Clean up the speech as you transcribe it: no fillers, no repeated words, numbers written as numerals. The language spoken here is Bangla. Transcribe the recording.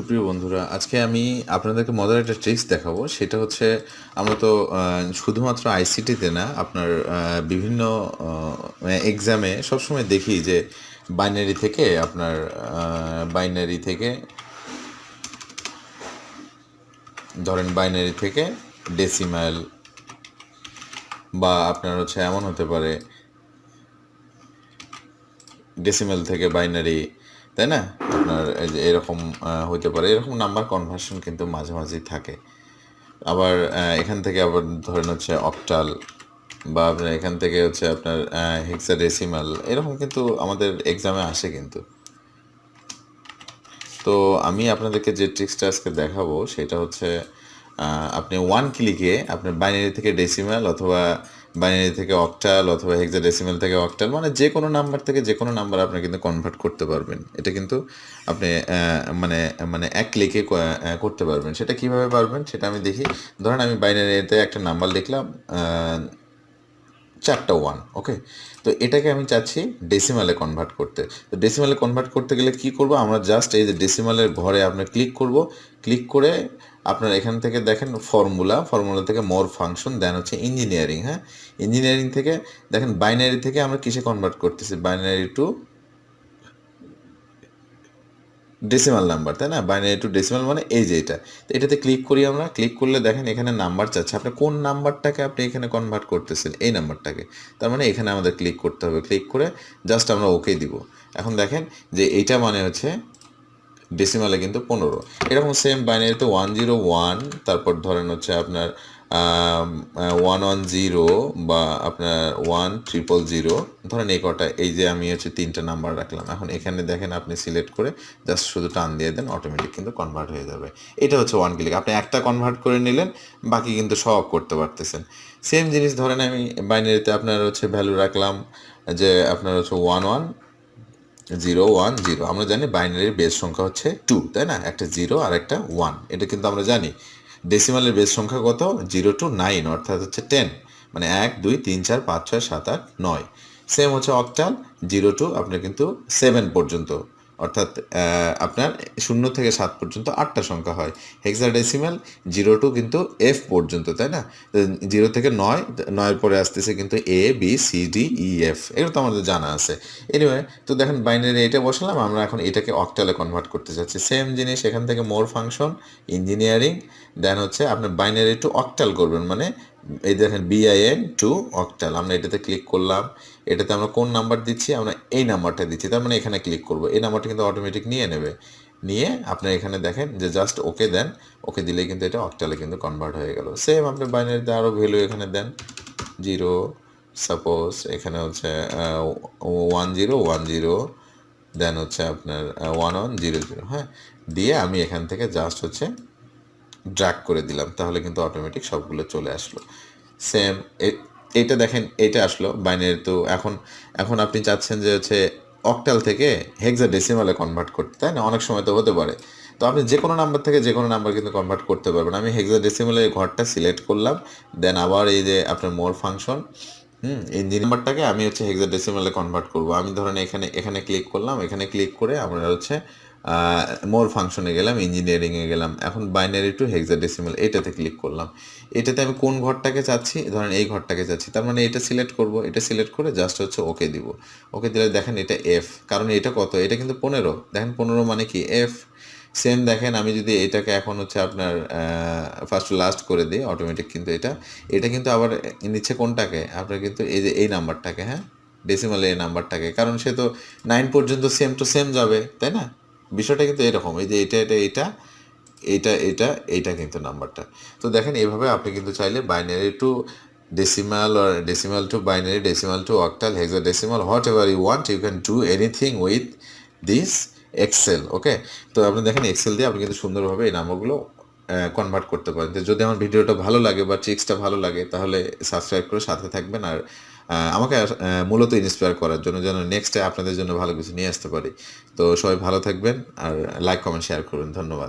সুপ্রিয় বন্ধুরা, আজকে আমি আপনাদেরকে মজার একটা ট্রিক্স দেখাবো। সেটা হচ্ছে আমরা তো শুধুমাত্র আইসিটিতে না, আপনার বিভিন্ন এক্সামে সবসময় দেখি যে বাইনারি থেকে আপনার বাইনারি থেকে ধরেন বাইনারি থেকে ডেসিমাল বা আপনার হচ্ছে এমন হতে পারে ডেসিমাল থেকে বাইনারি, তাই না? আপনার এই যে এরকম হইতে পারে, এরকম নাম্বার কনভার্সন কিন্তু মাঝে মাঝেই থাকে। আবার এখান থেকে আবার ধরেন হচ্ছে অক্টাল বা আপনার এখান থেকে হচ্ছে আপনার হেক্সাডেসিমাল, এরকম কিন্তু আমাদের এক্সামে আসে কিন্তু। তো আমি আপনাদেরকে যে ট্রিক্সটা আজকে দেখাবো সেটা হচ্ছে আপনি ওয়ান ক্লিকে আপনার বাইনারি থেকে ডেসিমাল অথবা বাইনারি থেকে অক্টাল অথবা হেক্সাডেসিমাল থেকে অক্টাল, মানে যে কোনো নাম্বার থেকে যে কোনো নাম্বার আপনি কিন্তু কনভার্ট করতে পারবেন। এটা কিন্তু আপনি মানে মানে এক ক্লিকে করতে পারবেন। সেটা কিভাবে পারবেন সেটা আমি দেখি। ধরেন আমি বাইনারিতে একটা নাম্বার লিখলাম 4টা 1, ওকে। তো এটাকে আমি চাচ্ছি ডেসিমালে কনভার্ট করতে। তো ডেসিমালে কনভার্ট করতে গেলে কি করব, আমরা জাস্ট এই যে ডেসিমালের ঘরে আপনার ক্লিক করব। ক্লিক করে আপনার এখান থেকে দেখেন ফর্মুলা থেকে মোর ফাংশন, দেন হচ্ছে ইঞ্জিনিয়ারিং। হ্যাঁ, ইঞ্জিনিয়ারিং থেকে দেখেন বাইনারি থেকে আমরা কিসে কনভার্ট করতেছি, বাইনারি টু ডেসিমাল নাম্বার, তাই না? বাইনারি টু ডেসিমাল মানে এই যে এটা। তো এটাতে ক্লিক করি আমরা। ক্লিক করলে দেখেন এখানে নাম্বার চাচ্ছে। আপনি কোন নাম্বারটাকে আপনি এখানে কনভার্ট করতেছেন, এই নাম্বারটাকে। তার মানে এখানে আমাদের ক্লিক করতে হবে। ক্লিক করে জাস্ট আমরা ওকে দিব। এখন দেখেন যে এইটা মানে হচ্ছে ডেসিমালে কিন্তু 15। এরকম সেম বাইনারিতে 101, তারপর ধরেন হচ্ছে আপনার 110 বা আপনার 1000, ধরেন এই কটা, এই যে আমি হচ্ছে 3টা নাম্বার রাখলাম। এখন এখানে দেখেন আপনি সিলেক্ট করে জাস্ট শুধু টান দিয়ে দেন, অটোমেটিক কিন্তু কনভার্ট হয়ে যাবে। এটা হচ্ছে ওয়ান ক্লিক। আপনি একটা কনভার্ট করে নিলেন, বাকি কিন্তু সব করতে পারতেছেন। সেম জিনিস ধরেন আমি বাইনারিতে আপনার হচ্ছে ভ্যালু রাখলাম যে আপনার হচ্ছে 11 0 1 0। আমরা জানি বাইনারির বেস সংখ্যা হচ্ছে 2, তাই না? একটা 0 আর একটা 1, এটা কিন্তু আমরা জানি। ডেসিমালের বেস সংখ্যা কত? 0 to 9, অর্থাৎ হচ্ছে 10, মানে 1 2 3 4 5 6 7 8 9। সেম হচ্ছে অক্টাল, 0 to আপনার কিন্তু 7 পর্যন্ত, অর্থাৎ আপনার 0 থেকে 7 পর্যন্ত 8টা সংখ্যা হয়। হেক্সাডেসিমাল 0 to কিন্তু F পর্যন্ত, তাই না? 0 থেকে 9, 9 পরে আসতেছে কিন্তু A B C D E F, এগুলো তো আমাদের জানা আছে। এনিওয়ে, তো দেখেন বাইনারি এটা বসালাম, আমরা এখন এটাকে অক্টালে কনভার্ট করতে চাচ্ছি। সেম জিনিস এখান থেকে মোর ফাংশন, ইঞ্জিনিয়ারিং, দেন হচ্ছে আপনার বাইনারি টু অক্টাল করবেন, মানে এই দেখেন BIN টু অক্টাল। আমরা এটাতে ক্লিক করলাম। এটাতে আমরা কোন নাম্বার দিচ্ছি, আমরা এই নাম্বারটা দিচ্ছি, তার মানে এখানে ক্লিক করব। এই নাম্বারটা কিন্তু অটোমেটিক নিয়ে নেবে। নিয়ে আপনার এখানে দেখেন যে জাস্ট ওকে দেন। ওকে দিলেই কিন্তু এটা অক্টালে কিন্তু কনভার্ট হয়ে গেল। সেম আপনি বাইনারিতে আরও ভ্যালু এখানে দেন, 0, সাপোজ এখানে হচ্ছে 10 1 0, দেন হচ্ছে আপনার 11 0 0। হ্যাঁ, দিয়ে আমি এখান থেকে জাস্ট হচ্ছে ড্র্যাগ করে দিলাম, তাহলে কিন্তু অটোমেটিক সবগুলো চলে আসলো। সেম এটা দেখেন, এটা আসলো বাইনারি। তো এখন এখন আপনি চাচ্ছেন যে হচ্ছে অক্টাল থেকে হেক্সাডেসিমালে কনভার্ট করতে, তাই না? অনেক সময় তো হতে পারে। তো আপনি যে কোনো নাম্বার থেকে যে কোনো নাম্বার কিন্তু কনভার্ট করতে পারবেন। আমি হেক্সাডেসিমালে ঘরটা সিলেক্ট করলাম, দেন আবার এই যে আপনার মোর ফাংশন, এই নাম্বারটাকে আমি হচ্ছে হেক্সাডেসিমালে কনভার্ট করব। আমি ধরেন এখানে এখানে ক্লিক করলাম। এখানে ক্লিক করে আমরা হচ্ছে মোর ফাংশনে গেলাম, ইঞ্জিনিয়ারিংয়ে গেলাম। এখন বাইনারি টু হেক্সাডেসিমাল এটাতে ক্লিক করলাম। এটাতে আমি কোন ঘরটাকে চাচ্ছি, ধরেন এই ঘরটাকে চাচ্ছি, তার মানে এটা সিলেক্ট করব। এটা সিলেক্ট করে জাস্ট হচ্ছে ওকে দিব। ওকে দিলে দেখেন এটা F, কারণ এটা কত, এটা কিন্তু 15। দেখেন 15 মানে কি F। সেম দেখেন আমি যদি এটাকে এখন হচ্ছে আপনার ফার্স্ট লাস্ট করে দিই, অটোমেটিক কিন্তু এটা এটা কিন্তু আবার নিচ্ছে কোনটাকে, আপনার কিন্তু এই যে এই নাম্বারটাকে। হ্যাঁ, ডেসিমালে এই নাম্বারটাকে, কারণ সে তো 9 পর্যন্ত সেম টু সেম যাবে, তাই না? বিষয়টা কিন্তু এরকম, এই যে এইটা কিন্তু নাম্বারটা। তো দেখেন এইভাবে আপনি কিন্তু চাইলে binary two decimal or decimal to binary, decimal to octal, hexadecimal, whatever you want, you can do anything with this excel, okay. তো আপনি দেখেন এক্সেল দিয়ে আপনি কিন্তু সুন্দরভাবে এই নাম্বারগুলো কনভার্ট করতে পারেন। তো যদি আমার ভিডিওটা ভালো লাগে বা ট্রিক্সটা ভালো লাগে, তাহলে সাবস্ক্রাইব করে সাথে থাকবেন। আর আমাকে মূলত ইন্সপায়ার করার জন্য, যেন নেক্সটে আপনাদের জন্য ভালো কিছু নিয়ে আসতে পারি। তো সবাই ভালো থাকবেন, আর লাইক কমেন্ট শেয়ার করবেন। ধন্যবাদ।